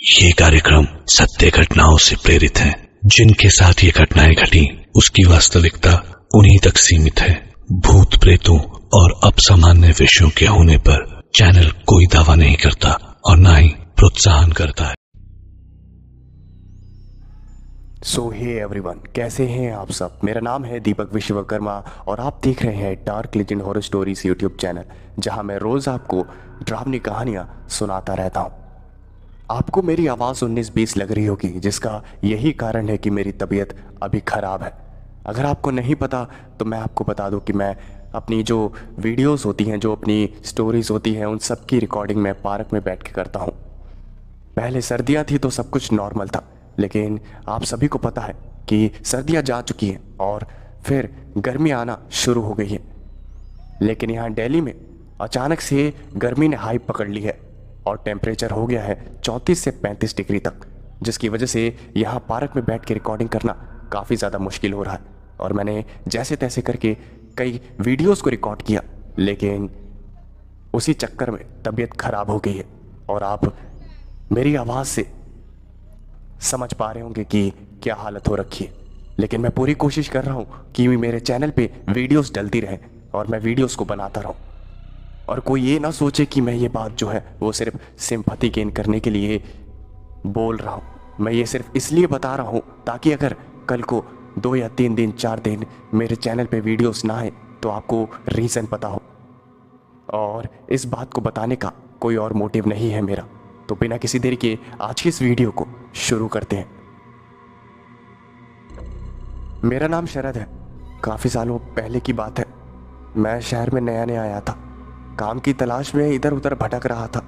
ये कार्यक्रम सत्य घटनाओं से प्रेरित है। जिनके साथ ये घटनाएं घटी उसकी वास्तविकता उन्हीं तक सीमित है। भूत प्रेतों और असामान्य विषयों के होने पर चैनल कोई दावा नहीं करता और न ही प्रोत्साहन करता है। सो हे एवरीवन, कैसे हैं आप सब। मेरा नाम है दीपक विश्वकर्मा और आप देख रहे हैं dark legend horror stories YouTube channel, जहां मैं रोज आपको डरावनी कहानियां सुनाता रहता हूं। आपको मेरी आवाज़ 19-20 लग रही होगी, जिसका यही कारण है कि मेरी तबीयत अभी ख़राब है। अगर आपको नहीं पता तो मैं आपको बता दूं कि मैं अपनी जो वीडियोस होती हैं, जो अपनी स्टोरीज़ होती हैं, उन सब की रिकॉर्डिंग मैं पार्क में बैठ के करता हूं। पहले सर्दियां थी तो सब कुछ नॉर्मल था, लेकिन आप सभी को पता है कि सर्दियां जा चुकी हैं और फिर गर्मी आना शुरू हो गई है। लेकिन यहाँ दिल्ली में अचानक से गर्मी ने हाई पकड़ ली है और टेम्परेचर हो गया है 34 से 35 डिग्री तक, जिसकी वजह से यहाँ पार्क में बैठ के रिकॉर्डिंग करना काफ़ी ज़्यादा मुश्किल हो रहा है। और मैंने जैसे तैसे करके कई वीडियोस को रिकॉर्ड किया, लेकिन उसी चक्कर में तबीयत ख़राब हो गई है। और आप मेरी आवाज़ से समझ पा रहे होंगे कि क्या हालत हो रखी है। लेकिन मैं पूरी कोशिश कर रहा हूँ कि मेरे चैनल पे वीडियोस डलती रहें और मैं वीडियोस को बनाता रहूँ। और कोई ये ना सोचे कि मैं ये बात जो है वो सिर्फ सिंपैथी गेन करने के लिए बोल रहा हूँ। मैं ये सिर्फ इसलिए बता रहा हूँ ताकि अगर कल को 2 या 3 दिन 4 दिन मेरे चैनल पे वीडियोस ना आए तो आपको रीज़न पता हो। और इस बात को बताने का कोई और मोटिव नहीं है मेरा। तो बिना किसी देरी के आज की इस वीडियो को शुरू करते हैं। मेरा नाम शरद है। काफ़ी सालों पहले की बात है। मैं शहर में नया नया आया था। काम की तलाश में इधर उधर भटक रहा था।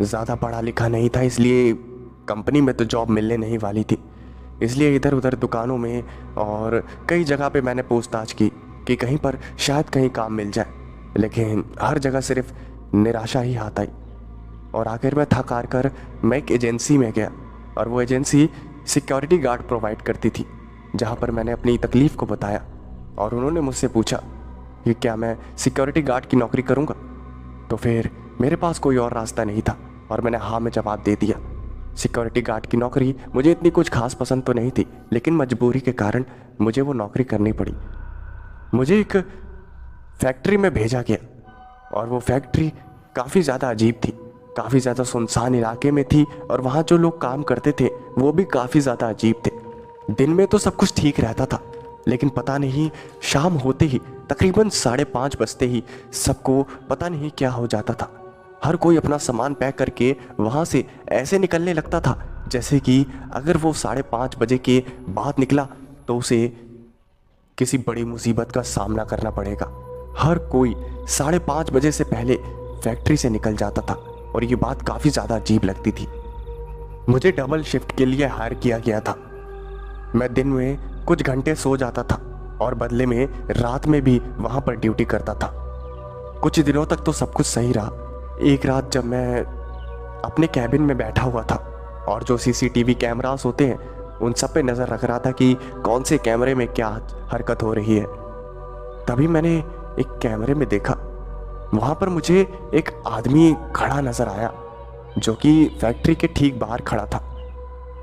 ज़्यादा पढ़ा लिखा नहीं था, इसलिए कंपनी में तो जॉब मिलने नहीं वाली थी। इसलिए इधर उधर दुकानों में और कई जगह पे मैंने पूछताछ की कि कहीं पर शायद कहीं काम मिल जाए, लेकिन हर जगह सिर्फ निराशा ही हाथ आई। और आखिर में थक हार कर मैं एक एजेंसी में गया, और वो एजेंसी सिक्योरिटी गार्ड प्रोवाइड करती थी, जहाँ पर मैंने अपनी तकलीफ़ को बताया और उन्होंने मुझसे पूछा कि क्या मैं सिक्योरिटी गार्ड की नौकरी करूँगा। तो फिर मेरे पास कोई और रास्ता नहीं था और मैंने हाँ में जवाब दे दिया। सिक्योरिटी गार्ड की नौकरी मुझे इतनी कुछ खास पसंद तो नहीं थी, लेकिन मजबूरी के कारण मुझे वो नौकरी करनी पड़ी। मुझे एक फैक्ट्री में भेजा गया और वो फैक्ट्री काफ़ी ज़्यादा अजीब थी, काफ़ी ज़्यादा सुनसान इलाके में थी और वहाँ जो लोग काम करते थे वो भी काफ़ी ज़्यादा अजीब थे। दिन में तो सब कुछ ठीक रहता था, लेकिन पता नहीं शाम होते ही तकरीबन 5:30 बजते ही सबको पता नहीं क्या हो जाता था। हर कोई अपना सामान पैक करके वहाँ से ऐसे निकलने लगता था जैसे कि अगर वो 5:30 बजे के बाद निकला तो उसे किसी बड़ी मुसीबत का सामना करना पड़ेगा। हर कोई 5:30 बजे से पहले फैक्ट्री से निकल जाता था और ये बात काफ़ी ज़्यादा अजीब लगती थी। मुझे डबल शिफ्ट के लिए हायर किया गया था। मैं दिन में कुछ घंटे सो जाता था और बदले में रात में भी वहाँ पर ड्यूटी करता था। कुछ दिनों तक तो सब कुछ सही रहा। एक रात जब मैं अपने कैबिन में बैठा हुआ था और जो सीसीटीवी कैमरास होते हैं उन सब पे नज़र रख रहा था कि कौन से कैमरे में क्या हरकत हो रही है, तभी मैंने एक कैमरे में देखा। वहाँ पर मुझे एक आदमी खड़ा नज़र आया जो कि फैक्ट्री के ठीक बाहर खड़ा था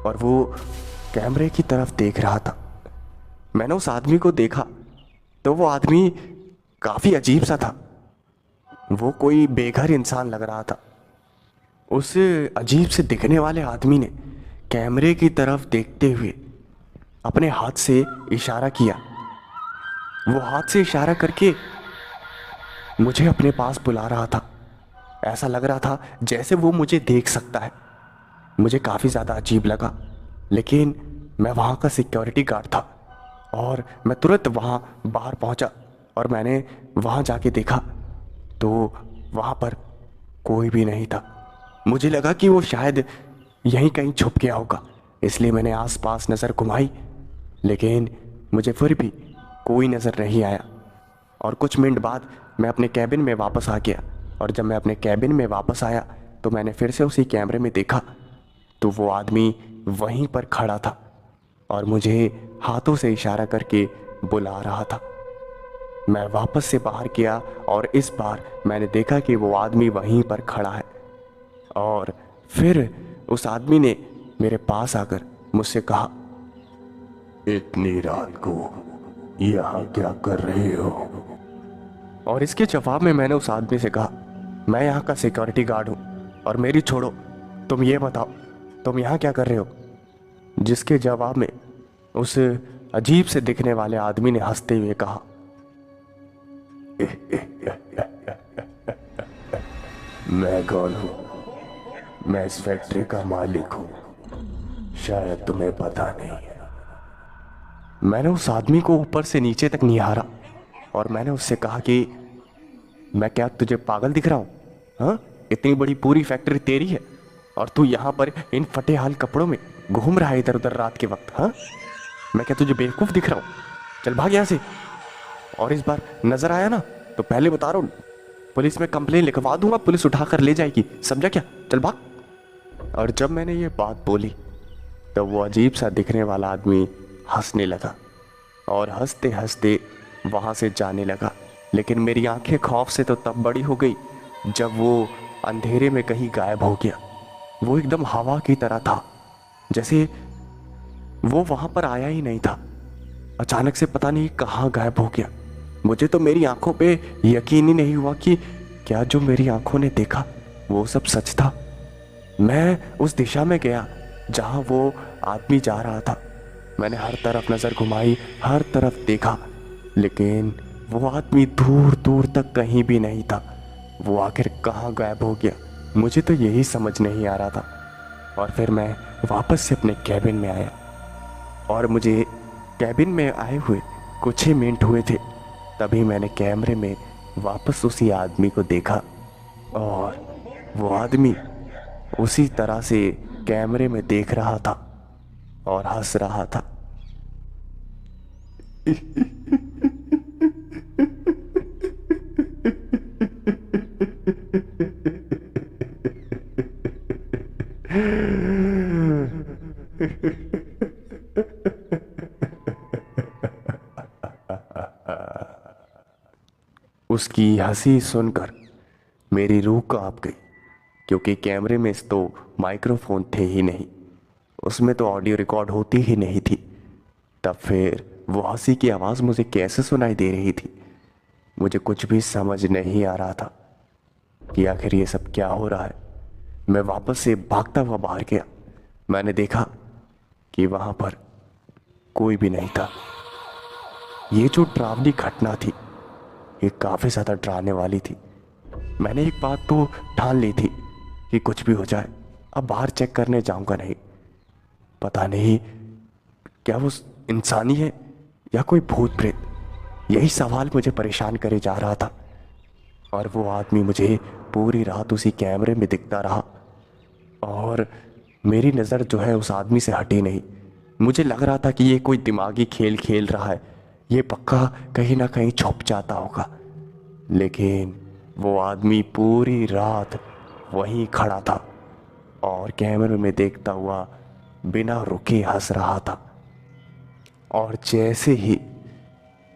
और वो कैमरे की तरफ देख रहा था। मैंने उस आदमी को देखा तो वो आदमी काफ़ी अजीब सा था। वो कोई बेघर इंसान लग रहा था। उस अजीब से दिखने वाले आदमी ने कैमरे की तरफ देखते हुए अपने हाथ से इशारा किया। वो हाथ से इशारा करके मुझे अपने पास बुला रहा था। ऐसा लग रहा था जैसे वो मुझे देख सकता है। मुझे काफ़ी ज़्यादा अजीब लगा, लेकिन मैं वहाँ का सिक्योरिटी गार्ड था और मैं तुरंत वहाँ बाहर पहुँचा और मैंने वहाँ जाके देखा तो वहाँ पर कोई भी नहीं था। मुझे लगा कि वो शायद यहीं कहीं छुप गया होगा, इसलिए मैंने आसपास नज़र घुमाई, लेकिन मुझे फिर भी कोई नज़र नहीं आया। और कुछ मिनट बाद मैं अपने कैबिन में वापस आ गया और जब मैं अपने कैबिन में वापस आया तो मैंने फिर से उसी कैमरे में देखा तो वो आदमी वहीं पर खड़ा था और मुझे हाथों से इशारा करके बुला रहा था। मैं वापस से बाहर गया और इस बार मैंने देखा कि वो आदमी वहीं पर खड़ा है और फिर उस आदमी ने मेरे पास आकर मुझसे कहा, इतनी रात को यहाँ क्या कर रहे हो? और इसके जवाब में मैंने उस आदमी से कहा, मैं यहाँ का सिक्योरिटी गार्ड हूँ और मेरी छोड़ो, तुम ये बताओ तुम यहाँ क्या कर रहे हो? जिसके जवाब में उस अजीब से दिखने वाले आदमी ने हंसते हुए कहा, मैं कौन हूँ? मैं इस फैक्ट्री का मालिक हूँ, शायद तुम्हें पता नहीं है। मैंने उस आदमी को ऊपर से नीचे तक निहारा और मैंने उससे कहा कि मैं क्या तुझे पागल दिख रहा हूँ? हाँ, इतनी बड़ी पूरी फैक्ट्री तेरी है और तू यहाँ पर इन फटे हाल कपड़ों में घूम रहा है इधर उधर रात के वक्त। हाँ, मैं क्या तुझे बेवकूफ़ दिख रहा हूँ? चल भाग यहाँ से। और इस बार नजर आया ना तो पहले बता रहा हूँ, पुलिस में कंप्लेन लिखवा दूंगा, पुलिस उठा कर ले जाएगी, समझा क्या? चल भाग। और जब मैंने ये बात बोली तब वो अजीब सा दिखने वाला आदमी हंसने लगा और हंसते हंसते वहाँ से जाने लगा। लेकिन मेरी आंखें खौफ से तो तब बड़ी हो गई जब वो अंधेरे में कहीं गायब हो गया। वो एकदम हवा की तरह था, जैसे वो वहाँ पर आया ही नहीं था। अचानक से पता नहीं कहाँ गायब हो गया। मुझे तो मेरी आंखों पे यकीन ही नहीं हुआ कि क्या जो मेरी आंखों ने देखा वो सब सच था। मैं उस दिशा में गया जहाँ वो आदमी जा रहा था। मैंने हर तरफ नज़र घुमाई, हर तरफ देखा, लेकिन वो आदमी दूर दूर तक कहीं भी नहीं था। वो आखिर कहाँ गायब हो गया, मुझे तो यही समझ नहीं आ रहा था। और फिर मैं वापस से अपने कैबिन में आया और मुझे कैबिन में आए हुए कुछ ही मिनट हुए थे तभी मैंने कैमरे में वापस उसी आदमी को देखा और वो आदमी उसी तरह से कैमरे में देख रहा था और हंस रहा था। उसकी हंसी सुनकर मेरी रूह कांप गई, क्योंकि कैमरे में तो माइक्रोफोन थे ही नहीं, उसमें तो ऑडियो रिकॉर्ड होती ही नहीं थी। तब फिर वो हंसी की आवाज़ मुझे कैसे सुनाई दे रही थी? मुझे कुछ भी समझ नहीं आ रहा था कि आखिर ये सब क्या हो रहा है। मैं वापस से भागता हुआ बाहर गया। मैंने देखा कि वहाँ पर कोई भी नहीं था। ये जो डरावनी घटना थी ये काफ़ी ज़्यादा डराने वाली थी। मैंने एक बात तो ठान ली थी कि कुछ भी हो जाए अब बाहर चेक करने जाऊंगा नहीं। पता नहीं क्या वो इंसानी है या कोई भूत प्रेत, यही सवाल मुझे परेशान करे जा रहा था। और वो आदमी मुझे पूरी रात उसी कैमरे में दिखता रहा और मेरी नज़र जो है उस आदमी से हटी नहीं। मुझे लग रहा था कि ये कोई दिमागी खेल खेल रहा है, ये पक्का कहीं ना कहीं छुप जाता होगा। लेकिन वो आदमी पूरी रात वहीं खड़ा था और कैमरे में देखता हुआ बिना रुके हंस रहा था। और जैसे ही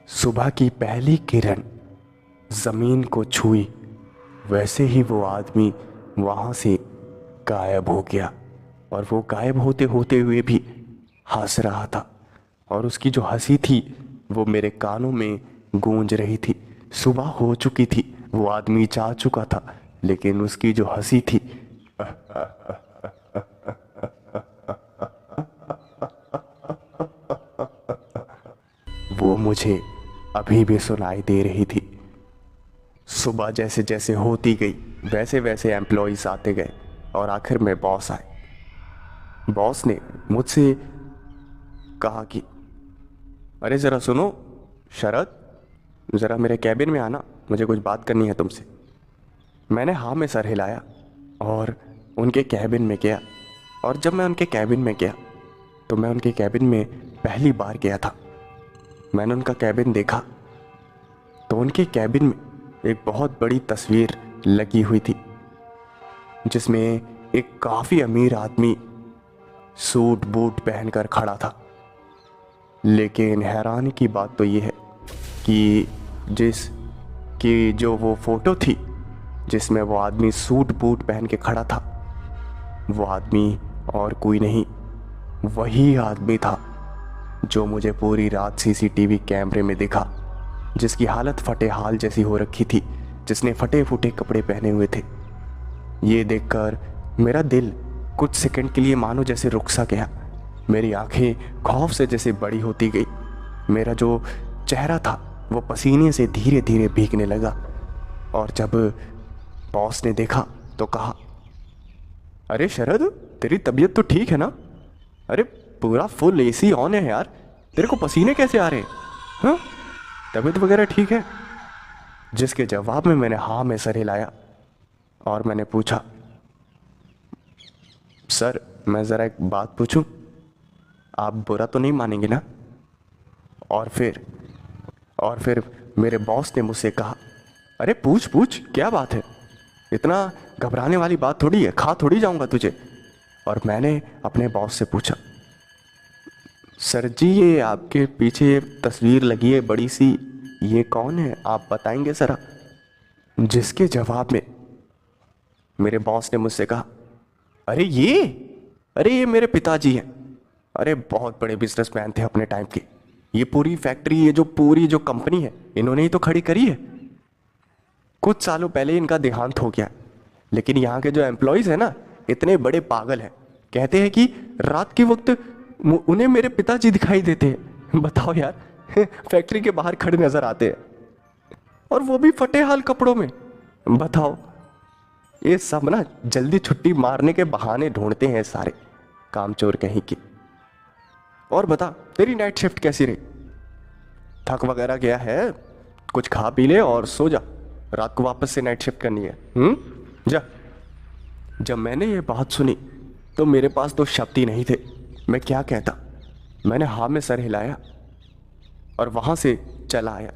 सुबह की पहली किरण ज़मीन को छुई वैसे ही वो आदमी वहाँ से गायब हो गया। और वो गायब होते होते हुए भी हंस रहा था और उसकी जो हंसी थी वो मेरे कानों में गूंज रही थी। सुबह हो चुकी थी, वो आदमी जा चुका था, लेकिन उसकी जो हंसी थी वो मुझे अभी भी सुनाई दे रही थी। सुबह जैसे जैसे होती गई वैसे वैसे एम्प्लॉइज आते गए और आखिर में बॉस आए। बॉस ने मुझसे कहा कि अरे ज़रा सुनो शरद, ज़रा मेरे कैबिन में आना, मुझे कुछ बात करनी है तुमसे। मैंने हाँ में सर हिलाया और उनके कैबिन में गया। और जब मैं उनके कैबिन में गया तो मैं उनके कैबिन में पहली बार गया था। मैंने उनका कैबिन देखा तो उनके कैबिन में एक बहुत बड़ी तस्वीर लगी हुई थी जिसमें एक काफ़ी अमीर आदमी सूट बूट पहनकर खड़ा था। लेकिन हैरानी की बात तो ये है कि जो वो फोटो थी जिसमें वो आदमी सूट बूट पहन के खड़ा था वो आदमी और कोई नहीं, वही आदमी था जो मुझे पूरी रात सीसीटीवी कैमरे में दिखा, जिसकी हालत फटे हाल जैसी हो रखी थी, जिसने फटे फूटे कपड़े पहने हुए थे। ये देखकर मेरा दिल कुछ सेकंड के लिए मानो जैसे रुक सा गया। मेरी आंखें खौफ से जैसे बड़ी होती गई। मेरा जो चेहरा था वो पसीने से धीरे धीरे भीगने लगा। और जब बॉस ने देखा तो कहा, अरे शरद, तेरी तबीयत तो ठीक है ना? अरे पूरा फुल एसी ऑन है यार, तेरे को पसीने कैसे आ रहे हैं? हाँ, तबीयत वगैरह ठीक है? जिसके जवाब में मैंने हाँ में सर हिलाया और मैंने पूछा, सर मैं ज़रा एक बात पूछूं, आप बुरा तो नहीं मानेंगे ना? और फिर मेरे बॉस ने मुझसे कहा, अरे पूछ पूछ, क्या बात है? इतना घबराने वाली बात थोड़ी है, खा थोड़ी जाऊंगा तुझे। और मैंने अपने बॉस से पूछा, सर जी ये आपके पीछे तस्वीर लगी है बड़ी सी, ये कौन है, आप बताएंगे ज़रा? जिसके जवाब में मेरे बॉस ने मुझसे कहा, अरे ये मेरे पिताजी हैं। अरे बहुत बड़े बिजनेसमैन थे अपने टाइम के। ये पूरी फैक्ट्री, ये जो पूरी जो कंपनी है, इन्होंने ही तो खड़ी करी है। कुछ सालों पहले इनका देहांत हो गया, लेकिन यहाँ के जो एम्प्लॉयज़ हैं ना, इतने बड़े पागल हैं, कहते हैं कि रात के वक्त उन्हें मेरे पिताजी दिखाई देते हैं। बताओ यार, फैक्ट्री के बाहर खड़े नजर आते हैं, और वो भी फटे हाल कपड़ों में। बताओ, ये सब ना जल्दी छुट्टी मारने के बहाने ढूंढते हैं सारे कामचोर कहीं के। और बता, तेरी नाइट शिफ्ट कैसी रही? थक वगैरह गया है? कुछ खा पी ले और सो जा, रात को वापस से नाइट शिफ्ट करनी है। जा। जब मैंने ये बात सुनी तो मेरे पास तो शब्द ही नहीं थे, मैं क्या कहता। मैंने हाँ में सर हिलाया और वहाँ से चला आया।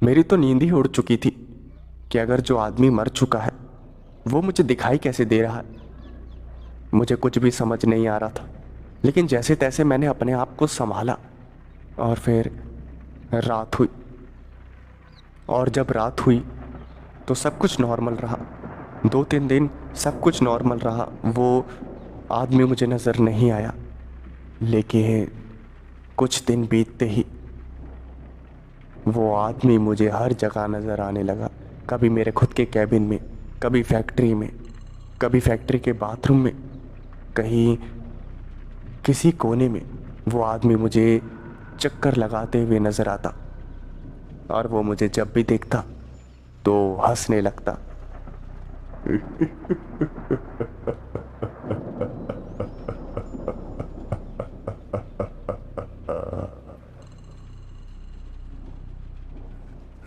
मेरी तो नींद ही उड़ चुकी थी कि अगर जो आदमी मर चुका है वो मुझे दिखाई कैसे दे रहा है। मुझे कुछ भी समझ नहीं आ रहा था, लेकिन जैसे तैसे मैंने अपने आप को संभाला। और फिर रात हुई, और जब रात हुई तो सब कुछ नॉर्मल रहा। 2-3 दिन सब कुछ नॉर्मल रहा। वो आदमी मुझे नज़र नहीं आया, लेकिन कुछ दिन बीतते ही वो आदमी मुझे हर जगह नज़र आने लगा। कभी मेरे खुद के कैबिन में, कभी फैक्ट्री में, कभी फैक्ट्री के बाथरूम में, कहीं किसी कोने में वो आदमी मुझे चक्कर लगाते हुए नज़र आता। और वो मुझे जब भी देखता तो हंसने लगता।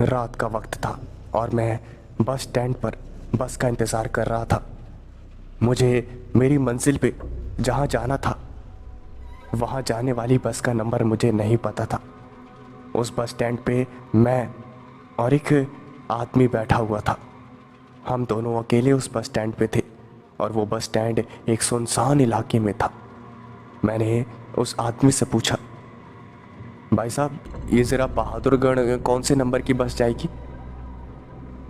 रात का वक्त था और मैं बस स्टैंड पर बस का इंतज़ार कर रहा था। मुझे मेरी मंजिल पे जहाँ जाना था वहाँ जाने वाली बस का नंबर मुझे नहीं पता था। उस बस स्टैंड पे मैं और एक आदमी बैठा हुआ था। हम दोनों अकेले उस बस स्टैंड पे थे और वो बस स्टैंड एक सुनसान इलाके में था। मैंने उस आदमी से पूछा, भाई साहब ये ज़रा बहादुरगढ़ कौन से नंबर की बस जाएगी?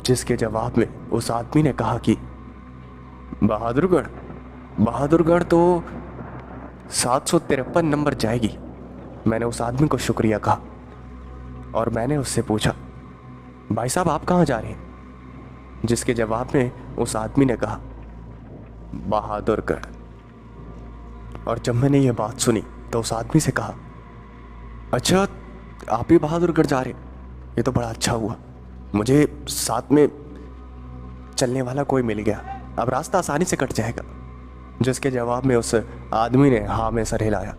जिसके जवाब में उस आदमी ने कहा कि बहादुरगढ़ तो 753 नंबर जाएगी। मैंने उस आदमी को शुक्रिया कहा और मैंने उससे पूछा, भाई साहब आप कहाँ जा रहे हैं? जिसके जवाब में उस आदमी ने कहा, बहादुरगढ़। और जब मैंने ये बात सुनी तो उस आदमी से कहा, अच्छा आप ही बहादुरगढ़ जा रहे हैं? ये तो बड़ा अच्छा हुआ, मुझे साथ में चलने वाला कोई मिल गया, अब रास्ता आसानी से कट जाएगा। जिसके जवाब में उस आदमी ने हाँ में सर हिलाया।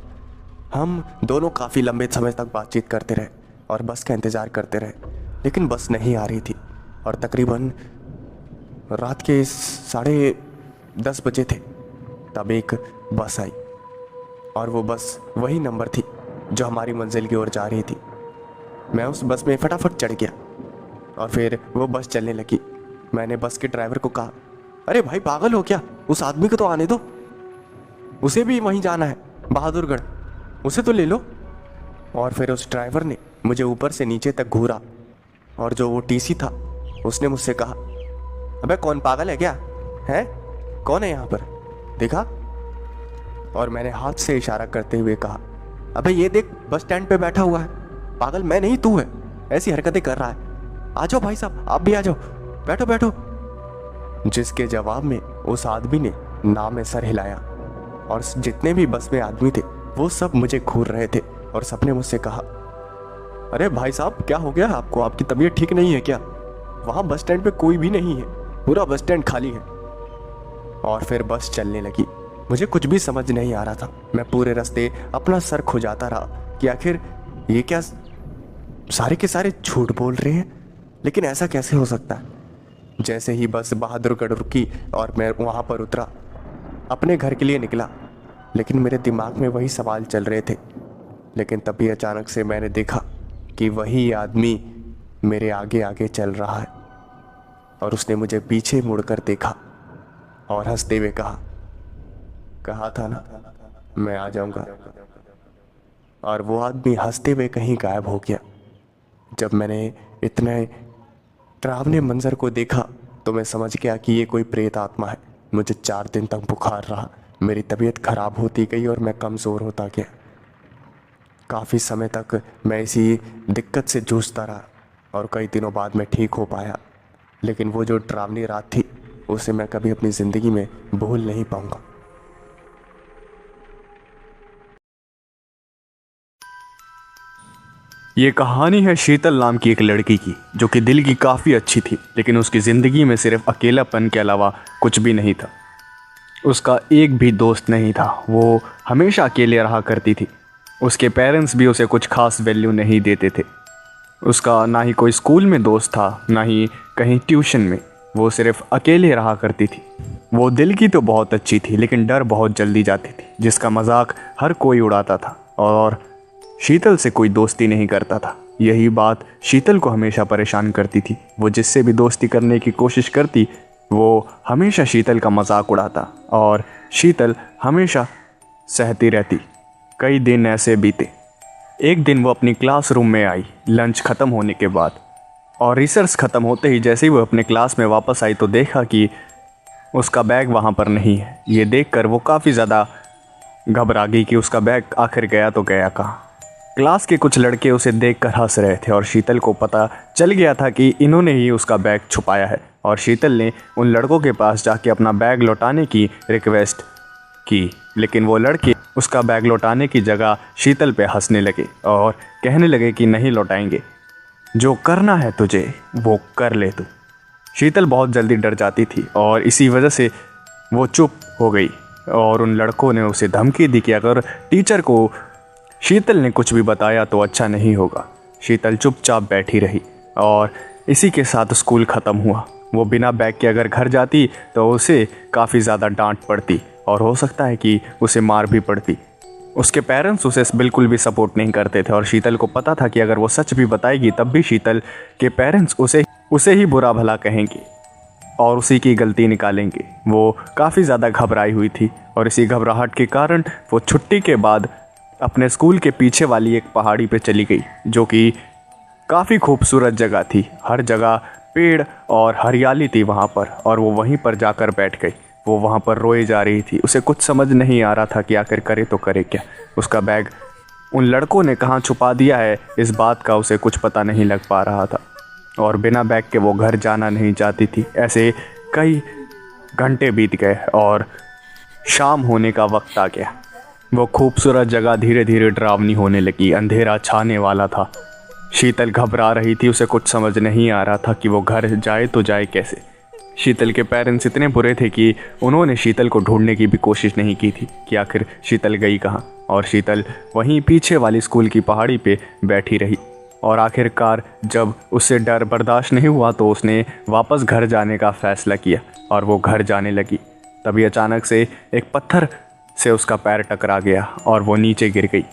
हम दोनों काफ़ी लंबे समय तक बातचीत करते रहे और बस का इंतज़ार करते रहे, लेकिन बस नहीं आ रही थी। और तकरीबन रात के 10:30 बजे थे तब एक बस आई और वो बस वही नंबर थी जो हमारी मंजिल की ओर जा रही थी। मैं उस बस में फटाफट चढ़ गया और फिर वो बस चलने लगी। मैंने बस के ड्राइवर को कहा, अरे भाई पागल हो क्या, उस आदमी को तो आने दो, उसे भी वहीं जाना है बहादुरगढ़, उसे तो ले लो। और फिर उस ड्राइवर ने मुझे ऊपर से नीचे तक घूरा और जो वो टीसी था उसने मुझसे कहा, अबे कौन पागल है क्या है? कौन है यहाँ पर? देखा? और मैंने हाथ से इशारा करते हुए कहा, अबे ये देख, बस स्टैंड पे बैठा हुआ है। पागल मैं नहीं तू है, ऐसी हरकतें कर रहा है। आ जाओ भाई साहब, आप भी आ जाओ, बैठो बैठो। जिसके जवाब में उस आदमी ने ना में सर हिलाया और जितने भी बस में आदमी थे वो सब मुझे घूर रहे थे और सबने मुझसे कहा, अरे भाई साहब क्या हो गया आपको? आपकी तबीयत ठीक नहीं है क्या? वहाँ बस स्टैंड पे कोई भी नहीं है, पूरा बस स्टैंड खाली है। और फिर बस चलने लगी। मुझे कुछ भी समझ नहीं आ रहा था। मैं पूरे रास्ते अपना सर खुजाता रहा कि आखिर ये क्या सारे के सारे झूठ बोल रहे हैं, लेकिन ऐसा कैसे हो सकता है। जैसे ही बस बहादुरगढ़ रुकी और मैं वहाँ पर उतरा, अपने घर के लिए निकला, लेकिन मेरे दिमाग में वही सवाल चल रहे थे। लेकिन तभी अचानक से मैंने देखा कि वही आदमी मेरे आगे आगे चल रहा है और उसने मुझे पीछे मुड़कर देखा और हंसते हुए कहा था ना मैं आ जाऊंगा। और वो आदमी हंसते हुए कहीं गायब हो गया। जब मैंने इतने डरावने मंजर को देखा तो मैं समझ गया कि ये कोई प्रेत आत्मा है। मुझे 4 दिन तक बुखार रहा, मेरी तबीयत खराब होती गई और मैं कमज़ोर होता गया। काफ़ी समय तक मैं इसी दिक्कत से जूझता रहा और कई दिनों बाद मैं ठीक हो पाया। लेकिन वो जो डरावनी रात थी उसे मैं कभी अपनी ज़िंदगी में भूल नहीं पाऊंगा। ये कहानी है शीतल नाम की एक लड़की की, जो कि दिल की काफ़ी अच्छी थी, लेकिन उसकी ज़िंदगी में सिर्फ अकेलापन के अलावा कुछ भी नहीं था। उसका एक भी दोस्त नहीं था, वो हमेशा अकेले रहा करती थी। उसके पेरेंट्स भी उसे कुछ खास वैल्यू नहीं देते थे। उसका ना ही कोई स्कूल में दोस्त था, ना ही कहीं ट्यूशन में। वो सिर्फ अकेले रहा करती थी। वो दिल की तो बहुत अच्छी थी, लेकिन डर बहुत जल्दी जाती थी, जिसका मजाक हर कोई उड़ाता था और शीतल से कोई दोस्ती नहीं करता था। यही बात शीतल को हमेशा परेशान करती थी। वो जिससे भी दोस्ती करने की कोशिश करती, वो हमेशा शीतल का मजाक उड़ाता और शीतल हमेशा सहती रहती। कई दिन ऐसे बीते। एक दिन वो अपनी क्लासरूम में आई लंच ख़त्म होने के बाद, और रिसर्च ख़त्म होते ही जैसे ही वो अपने क्लास में वापस आई तो देखा कि उसका बैग वहाँ पर नहीं है। ये देखकर वो काफ़ी ज़्यादा घबरा गई कि उसका बैग आखिर गया तो गया कहाँ। क्लास के कुछ लड़के उसे देखकर हंस रहे थे और शीतल को पता चल गया था कि इन्होंने ही उसका बैग छुपाया है। और शीतल ने उन लड़कों के पास जाके अपना बैग लौटाने की रिक्वेस्ट की, लेकिन वो लड़के उसका बैग लौटाने की जगह शीतल पे हंसने लगे और कहने लगे कि नहीं लौटाएंगे, जो करना है तुझे वो कर ले तू। शीतल बहुत जल्दी डर जाती थी और इसी वजह से वो चुप हो गई और उन लड़कों ने उसे धमकी दी कि अगर टीचर को शीतल ने कुछ भी बताया तो अच्छा नहीं होगा। शीतल चुपचाप बैठी रही और इसी के साथ स्कूल ख़त्म हुआ। वो बिना बैग के अगर घर जाती तो उसे काफ़ी ज़्यादा डांट पड़ती और हो सकता है कि उसे मार भी पड़ती। उसके पेरेंट्स उसे बिल्कुल भी सपोर्ट नहीं करते थे और शीतल को पता था कि अगर वो सच भी बताएगी तब भी शीतल के पेरेंट्स उसे ही बुरा भला कहेंगे और उसी की गलती निकालेंगे। वो काफ़ी ज़्यादा घबराई हुई थी और इसी घबराहट के कारण वो छुट्टी के बाद अपने स्कूल के पीछे वाली एक पहाड़ी पे चली गई, जो कि काफ़ी खूबसूरत जगह थी। हर जगह पेड़ और हरियाली थी वहाँ पर, और वो वहीं पर जाकर बैठ गई। वो वहाँ पर रोए जा रही थी। उसे कुछ समझ नहीं आ रहा था कि आखिर करे तो करे क्या। उसका बैग उन लड़कों ने कहाँ छुपा दिया है, इस बात का उसे कुछ पता नहीं लग पा रहा था और बिना बैग के वो घर जाना नहीं चाहती थी। ऐसे कई घंटे बीत गए और शाम होने का वक्त आ गया। वो खूबसूरत जगह धीरे धीरे डरावनी होने लगी। अंधेरा छाने वाला था। शीतल घबरा रही थी। उसे कुछ समझ नहीं आ रहा था कि वो घर जाए तो जाए कैसे। शीतल के पेरेंट्स इतने बुरे थे कि उन्होंने शीतल को ढूंढने की भी कोशिश नहीं की थी कि आखिर शीतल गई कहाँ। और शीतल वहीं पीछे वाली स्कूल की पहाड़ी पे बैठी रही और आखिरकार जब उससे डर बर्दाश्त नहीं हुआ तो उसने वापस घर जाने का फ़ैसला किया और वो घर जाने लगी। तभी अचानक से एक पत्थर से उसका पैर टकरा गया और वो नीचे गिर गई।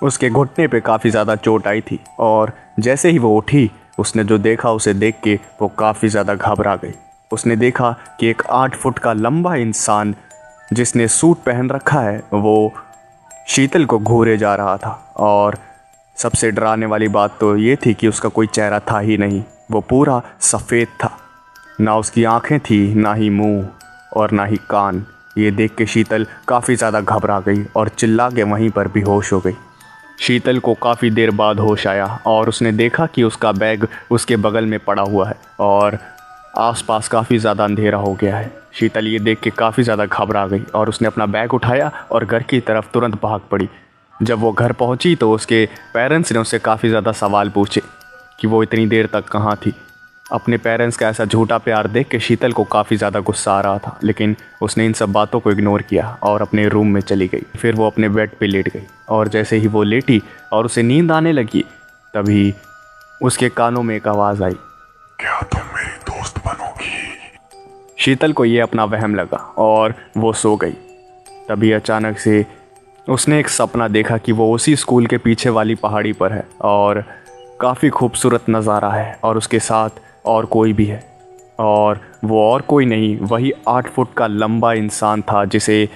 उसके घुटने पे काफ़ी ज़्यादा चोट आई थी और जैसे ही वो उठी उसने जो देखा उसे देख के वो काफ़ी ज़्यादा घबरा गई। उसने देखा कि एक 8 फुट का लंबा इंसान जिसने सूट पहन रखा है वो शीतल को घूरे जा रहा था। और सबसे डराने वाली बात तो ये थी कि उसका कोई चेहरा था ही नहीं। वो पूरा सफ़ेद था। ना उसकी आँखें थी, ना ही मुंह और ना ही कान। ये देख के शीतल काफ़ी ज़्यादा घबरा गई और चिल्ला के वहीं पर बेहोश हो गई। शीतल को काफ़ी देर बाद होश आया और उसने देखा कि उसका बैग उसके बगल में पड़ा हुआ है और आसपास काफ़ी ज़्यादा अंधेरा हो गया है। शीतल ये देख के काफ़ी ज़्यादा घबरा गई और उसने अपना बैग उठाया और घर की तरफ तुरंत भाग पड़ी। जब वो घर पहुंची तो उसके पेरेंट्स ने उससे काफ़ी ज़्यादा सवाल पूछे कि वो इतनी देर तक कहाँ थी। अपने पेरेंट्स का ऐसा झूठा प्यार देख के शीतल को काफ़ी ज़्यादा गुस्सा आ रहा था, लेकिन उसने इन सब बातों को इग्नोर किया और अपने रूम में चली गई। फिर वो अपने बेड पे लेट गई और जैसे ही वो लेटी और उसे नींद आने लगी तभी उसके कानों में एक आवाज़ आई, क्या तुम मेरी दोस्त बनोगी? शीतल को ये अपना वहम लगा और वो सो गई। तभी अचानक से उसने एक सपना देखा कि वो उसी स्कूल के पीछे वाली पहाड़ी पर है और काफ़ी खूबसूरत नज़ारा है और उसके साथ और कोई भी है और वो और कोई नहीं, वही 8 फुट का लंबा इंसान था जिसे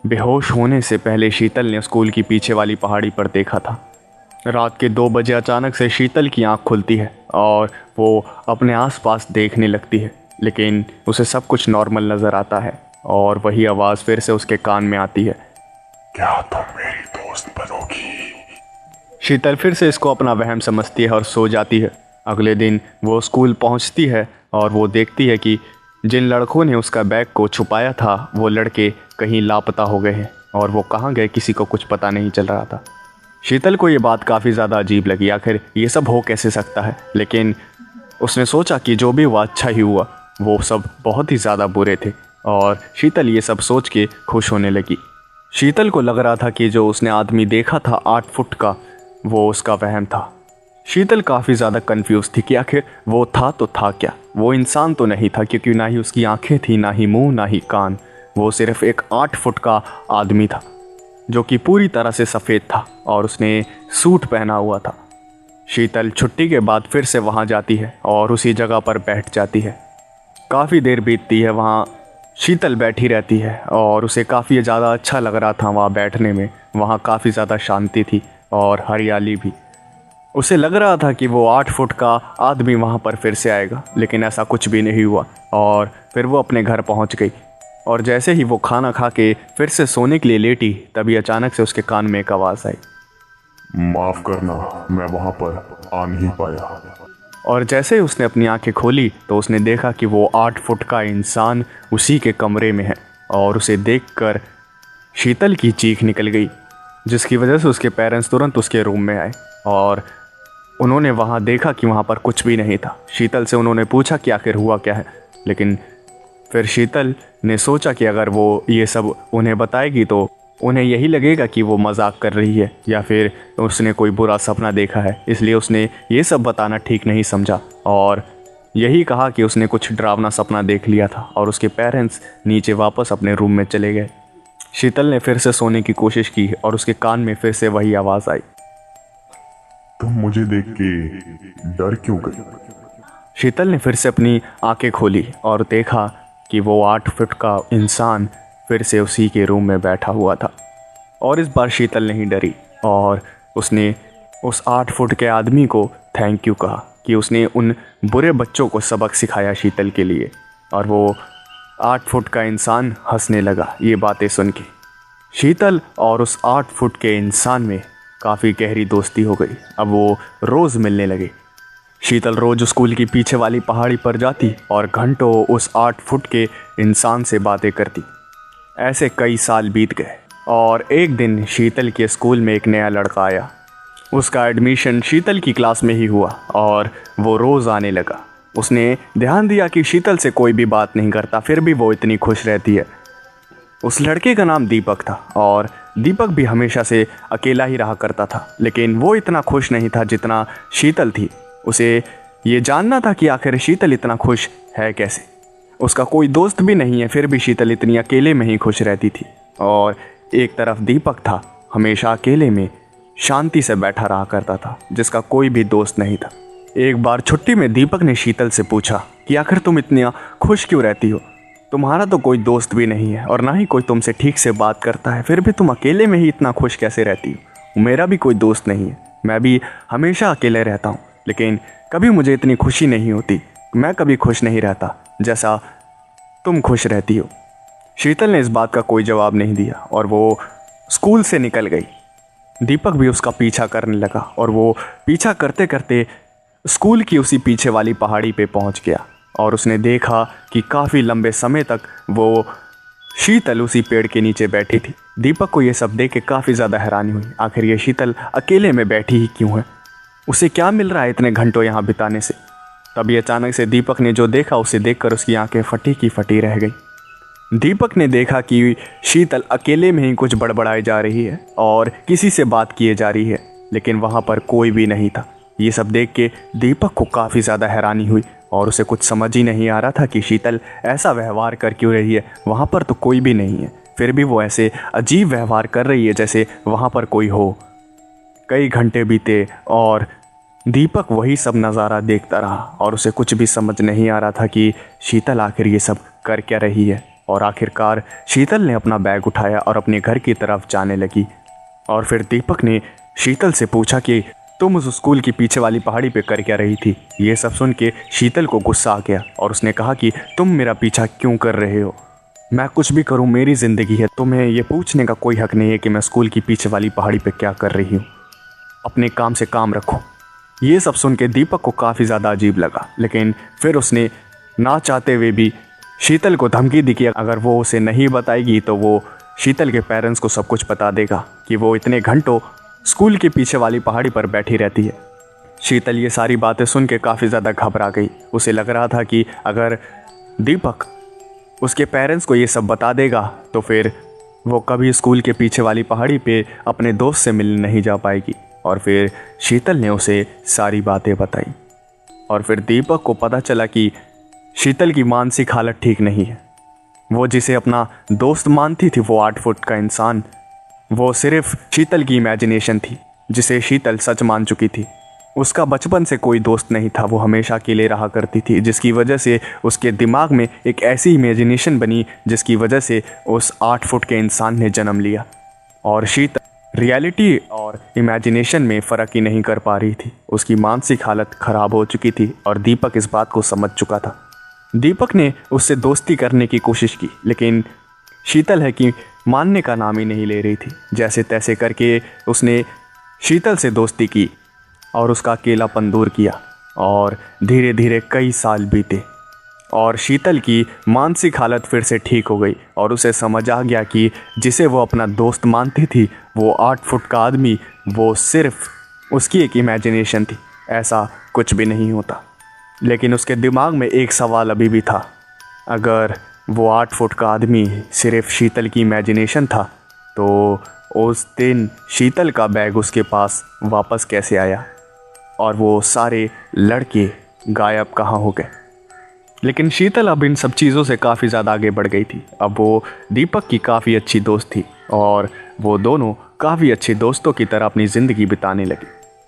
बेहोश होने से पहले शीतल ने स्कूल की पीछे वाली पहाड़ी पर देखा था। रात के 2 बजे अचानक से शीतल की आंख खुलती है और वो अपने आसपास देखने लगती है, लेकिन उसे सब कुछ नॉर्मल नज़र आता है और वही आवाज़ फिर से उसके कान में आती है, क्या तुम मेरी दोस्त बनोगी? शीतल फिर से इसको अपना वहम समझती है और सो जाती है। अगले दिन वो स्कूल पहुंचती है और वो देखती है कि जिन लड़कों ने उसका बैग को छुपाया था वो लड़के कहीं लापता हो गए हैं और वो कहाँ गए किसी को कुछ पता नहीं चल रहा था। शीतल को ये बात काफ़ी ज़्यादा अजीब लगी, आखिर ये सब हो कैसे सकता है, लेकिन उसने सोचा कि जो भी हुआ अच्छा ही हुआ, वो सब बहुत ही ज़्यादा बुरे थे और शीतल ये सब सोच के खुश होने लगी। शीतल को लग रहा था कि जो उसने आदमी देखा था 8 फुट का, वो उसका वहम था। शीतल काफ़ी ज़्यादा कंफ्यूज थी कि आखिर वो था तो था क्या। वो इंसान तो नहीं था क्योंकि ना ही उसकी आंखें थी, ना ही मुंह, ना ही कान। वो सिर्फ एक 8 फुट का आदमी था जो कि पूरी तरह से सफ़ेद था और उसने सूट पहना हुआ था। शीतल छुट्टी के बाद फिर से वहाँ जाती है और उसी जगह पर बैठ जाती है। काफ़ी देर बीतती है, वहाँ शीतल बैठी रहती है और उसे काफ़ी ज़्यादा अच्छा लग रहा था वहाँ बैठने में। वहाँ काफ़ी ज़्यादा शांति थी और हरियाली भी। उसे लग रहा था कि वो 8 फुट का आदमी वहाँ पर फिर से आएगा, लेकिन ऐसा कुछ भी नहीं हुआ और फिर वो अपने घर पहुँच गई। और जैसे ही वो खाना खा के फिर से सोने के लिए लेटी तभी अचानक से उसके कान में एक आवाज़ आई, माफ करना, मैं वहां पर आ नहीं पाया। और जैसे ही उसने अपनी आंखें खोली तो उसने देखा कि वो 8 फुट का इंसान उसी के कमरे में है और उसे देखकर शीतल की चीख निकल गई, जिसकी वजह से उसके पेरेंट्स तुरंत उसके रूम में आए और उन्होंने वहाँ देखा कि वहाँ पर कुछ भी नहीं था। शीतल से उन्होंने पूछा कि आखिर हुआ क्या है, लेकिन फिर शीतल ने सोचा कि अगर वो ये सब उन्हें बताएगी तो उन्हें यही लगेगा कि वो मजाक कर रही है या फिर उसने कोई बुरा सपना देखा है, इसलिए उसने ये सब बताना ठीक नहीं समझा और यही कहा कि उसने कुछ डरावना सपना देख लिया था और उसके पेरेंट्स नीचे वापस अपने रूम में चले गए। शीतल ने फिर से सोने की कोशिश की और उसके कान में फिर से वही आवाज़ आई, तुम मुझे देख के डर क्यों गई? शीतल ने फिर से अपनी आंखें खोली और देखा कि वो 8 फुट का इंसान फिर से उसी के रूम में बैठा हुआ था और इस बार शीतल नहीं डरी और उसने उस 8 फुट के आदमी को थैंक यू कहा कि उसने उन बुरे बच्चों को सबक सिखाया शीतल के लिए। और वो 8 फुट का इंसान हंसने लगा ये बातें सुन के। शीतल और उस 8 फुट के इंसान में काफ़ी गहरी दोस्ती हो गई। अब वो रोज़ मिलने लगे। शीतल रोज़ स्कूल की पीछे वाली पहाड़ी पर जाती और घंटों उस 8 फुट के इंसान से बातें करती। ऐसे कई साल बीत गए और एक दिन शीतल के स्कूल में एक नया लड़का आया। उसका एडमिशन शीतल की क्लास में ही हुआ और वो रोज़ आने लगा। उसने ध्यान दिया कि शीतल से कोई भी बात नहीं करता, फिर भी वो इतनी खुश रहती है। उस लड़के का नाम दीपक था और दीपक भी हमेशा से अकेला ही रहा करता था, लेकिन वो इतना खुश नहीं था जितना शीतल थी। उसे ये जानना था कि आखिर शीतल इतना खुश है कैसे। उसका कोई दोस्त भी नहीं है, फिर भी शीतल इतनी अकेले में ही खुश रहती थी। और एक तरफ दीपक था, हमेशा अकेले में शांति से बैठा रहा करता था, जिसका कोई भी दोस्त नहीं था। एक बार छुट्टी में दीपक ने शीतल से पूछा कि आखिर तुम इतनी खुश क्यों रहती हो? तुम्हारा तो कोई दोस्त भी नहीं है और ना ही कोई तुमसे ठीक से बात करता है, फिर भी तुम अकेले में ही इतना खुश कैसे रहती हो? मेरा भी कोई दोस्त नहीं है, मैं भी हमेशा अकेले रहता हूँ, लेकिन कभी मुझे इतनी खुशी नहीं होती। मैं कभी खुश नहीं रहता जैसा तुम खुश रहती हो। शीतल ने इस बात का कोई जवाब नहीं दिया और वो स्कूल से निकल गई। दीपक भी उसका पीछा करने लगा और वो पीछा करते करते स्कूल की उसी पीछे वाली पहाड़ी पे पहुंच गया और उसने देखा कि काफ़ी लंबे समय तक वो शीतल उसी पेड़ के नीचे बैठी थी। दीपक को ये सब देख के काफ़ी ज़्यादा हैरानी हुई। आखिर ये शीतल अकेले में बैठी ही क्यों है? उसे क्या मिल रहा है इतने घंटों यहाँ बिताने से? तभी अचानक से दीपक ने जो देखा उसे देखकर उसकी आंखें फटी की फटी रह गई। दीपक ने देखा कि शीतल अकेले में ही कुछ बड़बड़ाई जा रही है और किसी से बात किए जा रही है, लेकिन वहाँ पर कोई भी नहीं था। ये सब देख के दीपक को काफ़ी ज़्यादा हैरानी हुई और उसे कुछ समझ ही नहीं आ रहा था कि शीतल ऐसा व्यवहार कर क्यों रही है। वहाँ पर तो कोई भी नहीं है, फिर भी वो ऐसे अजीब व्यवहार कर रही है जैसे वहाँ पर कोई हो। कई घंटे बीते और दीपक वही सब नज़ारा देखता रहा और उसे कुछ भी समझ नहीं आ रहा था कि शीतल आखिर ये सब कर क्या रही है। और आखिरकार शीतल ने अपना बैग उठाया और अपने घर की तरफ जाने लगी। और फिर दीपक ने शीतल से पूछा कि तुम उस स्कूल की पीछे वाली पहाड़ी पे कर क्या रही थी? ये सब सुन के शीतल को गुस्सा आ गया और उसने कहा कि तुम मेरा पीछा क्यों कर रहे हो? मैं कुछ भी करूं, मेरी ज़िंदगी है, तुम्हें ये पूछने का कोई हक नहीं है कि मैं स्कूल की पीछे वाली पहाड़ी पे क्या कर रही हूँ। अपने काम से काम रखो। ये सब सुन के दीपक को काफ़ी ज़्यादा अजीब लगा, लेकिन फिर उसने ना चाहते हुए भी शीतल को धमकी दी कि अगर वो उसे नहीं बताएगी तो वो शीतल के पेरेंट्स को सब कुछ बता देगा कि वो इतने घंटों स्कूल के पीछे वाली पहाड़ी पर बैठी रहती है। शीतल ये सारी बातें सुन के काफ़ी ज़्यादा घबरा गई। उसे लग रहा था कि अगर दीपक उसके पेरेंट्स को ये सब बता देगा तो फिर वो कभी स्कूल के पीछे वाली पहाड़ी पे अपने दोस्त से मिलने नहीं जा पाएगी। और फिर शीतल ने उसे सारी बातें बताई और फिर दीपक को पता चला कि शीतल की मानसिक हालत ठीक नहीं है। वो जिसे अपना दोस्त मानती थी, वो 8 फुट का इंसान, वो सिर्फ शीतल की इमेजिनेशन थी जिसे शीतल सच मान चुकी थी। उसका बचपन से कोई दोस्त नहीं था, वो हमेशा अकेले रहा करती थी, जिसकी वजह से उसके दिमाग में एक ऐसी इमेजिनेशन बनी जिसकी वजह से उस 8 फुट के इंसान ने जन्म लिया। और शीतल रियलिटी और इमेजिनेशन में फ़र्क ही नहीं कर पा रही थी। उसकी मानसिक हालत ख़राब हो चुकी थी और दीपक इस बात को समझ चुका था। दीपक ने उससे दोस्ती करने की कोशिश की, लेकिन शीतल है कि मानने का नाम ही नहीं ले रही थी। जैसे तैसे करके उसने शीतल से दोस्ती की और उसका अकेलापन दूर किया और धीरे धीरे कई साल बीते और शीतल की मानसिक हालत फिर से ठीक हो गई और उसे समझ आ गया कि जिसे वो अपना दोस्त मानती थी, वो 8 फुट का आदमी, वो सिर्फ उसकी एक इमेजिनेशन थी, ऐसा कुछ भी नहीं होता। लेकिन उसके दिमाग में एक सवाल अभी भी था, अगर वो 8 फुट का आदमी सिर्फ शीतल की इमेजिनेशन था तो उस दिन शीतल का बैग उसके पास वापस कैसे आया और वो सारे लड़के गायब कहाँ हो गए। लेकिन शीतल अब इन सब चीज़ों से काफ़ी ज़्यादा आगे बढ़ गई थी। अब वो दीपक की काफ़ी अच्छी दोस्त थी और वो दोनों काफ़ी अच्छे दोस्तों की तरह अपनी ज़िंदगी बिताने लगे।